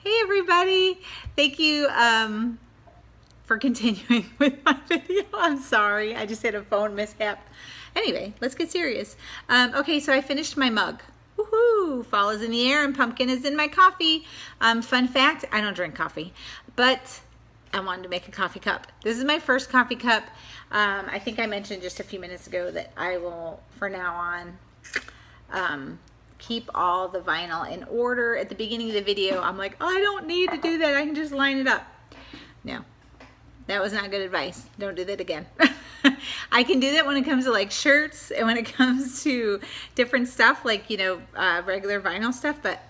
Hey everybody, thank you for continuing with my video. I'm sorry, I just had a phone mishap. Anyway, let's get serious. Okay, so I finished my mug. Woohoo! Fall is in the air and pumpkin is in my coffee. Fun fact, I don't drink coffee, but I wanted to make a coffee cup. This is my first coffee cup. I think I mentioned just a few minutes ago that I will, for now on, keep all the vinyl in order. At the beginning of the video, I'm like, oh, I don't need to do that. I can just line it up. No, that was not good advice. Don't do that again. I can do that when it comes to like shirts and when it comes to different stuff like, you know, regular vinyl stuff, but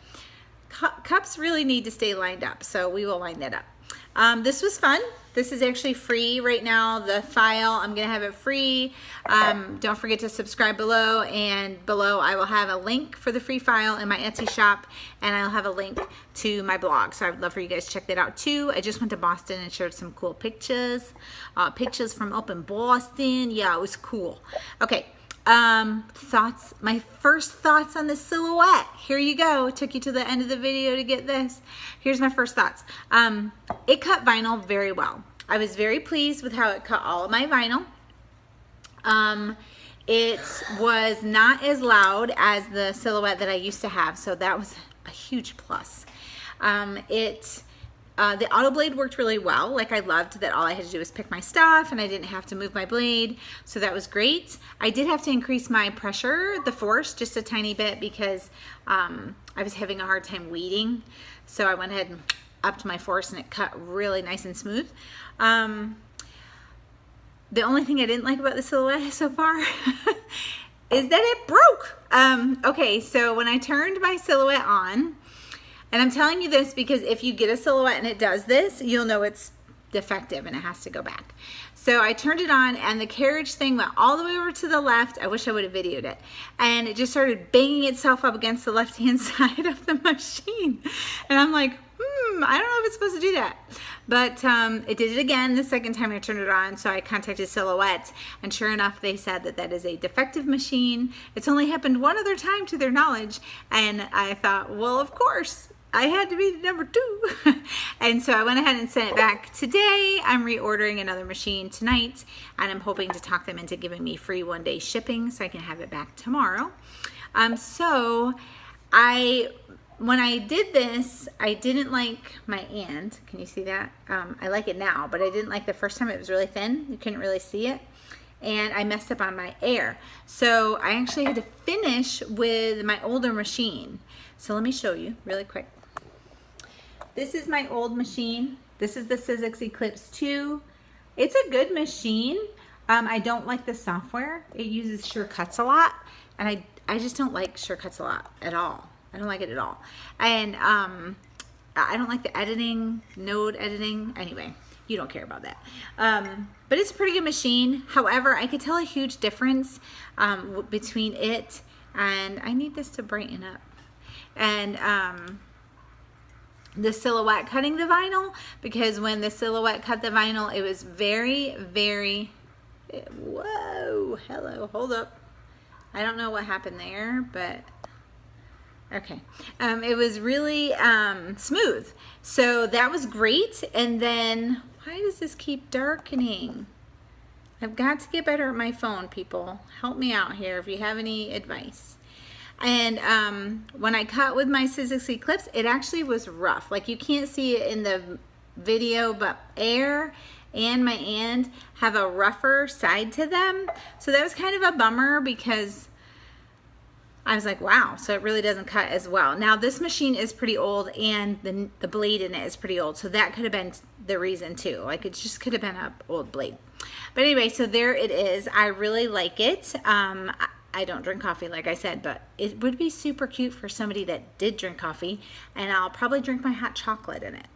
cups really need to stay lined up. So we will line that up. This was fun. This is actually free right now, the file. I'm gonna have it free. Don't forget to subscribe below, and below I will have a link for the free file in my Etsy shop, and I'll have a link to my blog. So I'd love for you guys to check that out too. I just went to Boston and showed some cool pictures. Pictures from up in Boston. Yeah, it was cool. Okay. Thoughts, my first thoughts on the silhouette. Here you go. Took you to the end of the video to get this. Here's my first thoughts. It cut vinyl very well. I was very pleased with how it cut all of my vinyl. It was not as loud as the silhouette that I used to have, so that was a huge plus. The auto blade worked really well. Like, I loved that all I had to do was pick my stuff and I didn't have to move my blade. So that was great. I did have to increase my pressure, the force, just a tiny bit because I was having a hard time weeding. So I went ahead and upped my force and it cut really nice and smooth. The only thing I didn't like about the silhouette so far is that it broke. Okay, so when I turned my silhouette on, and I'm telling you this because if you get a silhouette and it does this, you'll know it's defective and it has to go back. So I turned it on and the carriage thing went all the way over to the left. I wish I would have videoed it. And it just started banging itself up against the left-hand side of the machine. And I'm like, I don't know if it's supposed to do that. But it did it again the second time I turned it on, so I contacted Silhouette, and sure enough, they said that that is a defective machine. It's only happened one other time to their knowledge, and I thought, well, of course, I had to be number 2. And so I went ahead and sent it back today. I'm reordering another machine tonight, and I'm hoping to talk them into giving me free 1-day shipping so I can have it back tomorrow. When I did this, I didn't like my and. Can you see that? I like it now, but I didn't like the first time. It was really thin. You couldn't really see it. And I messed up on my air. So I actually had to finish with my older machine. So let me show you really quick. This is my old machine. This is the Sizzix Eclipse 2. It's a good machine. I don't like the software. It uses SureCuts a lot. And I just don't like SureCuts a lot at all. I don't like it at all. And I don't like the editing, node editing. Anyway, you don't care about that. But it's a pretty good machine. However, I could tell a huge difference between it and, I need this to brighten up, and the Silhouette cutting the vinyl, because when the Silhouette cut the vinyl, it was very, very, whoa, hello, hold up. I don't know what happened there, but okay. It was really smooth. So that was great. And then, why does this keep darkening? I've got to get better at my phone, people. Help me out here if you have any advice. And when I cut with my Sizzix Eclipse, it actually was rough. Like, you can't see it in the video, but Air and my and have a rougher side to them. So that was kind of a bummer because I was like, wow, so it really doesn't cut as well. Now, this machine is pretty old, and the blade in it is pretty old, so that could have been the reason too. Like, it just could have been an old blade. But anyway, so there it is. I really like it. I don't drink coffee, like I said, but it would be super cute for somebody that did drink coffee, and I'll probably drink my hot chocolate in it.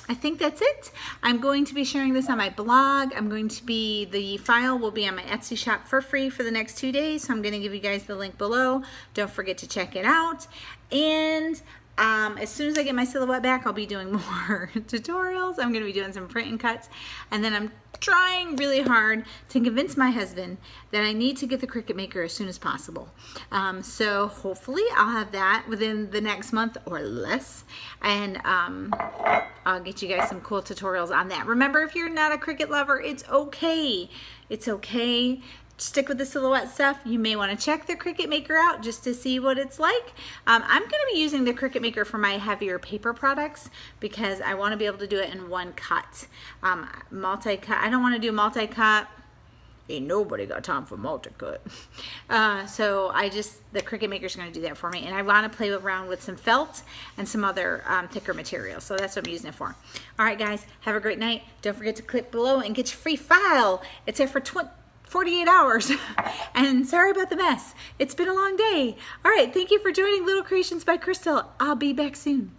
I think that's it. I'm going to be sharing this on my blog. The file will be on my Etsy shop for free for the next 2 days. So I'm going to give you guys the link below. Don't forget to check it out. And As soon as I get my Silhouette back, I'll be doing more tutorials. I'm going to be doing some print and cuts. And then I'm trying really hard to convince my husband that I need to get the Cricut Maker as soon as possible. So hopefully I'll have that within the next month or less. And I'll get you guys some cool tutorials on that. Remember, if you're not a Cricut lover, it's okay. It's okay. Stick with the Silhouette stuff. You may want to check the Cricut Maker out just to see what it's like. I'm going to be using the Cricut Maker for my heavier paper products because I want to be able to do it in one cut. Multi-cut. I don't want to do multi-cut. Ain't nobody got time for multi-cut. So the Cricut Maker is going to do that for me. And I want to play around with some felt and some other thicker material. So that's what I'm using it for. All right, guys. Have a great night. Don't forget to click below and get your free file. It's there for 48 hours. And sorry about the mess. It's been a long day. All right, thank you for joining Little Creations by Crystal. I'll be back soon.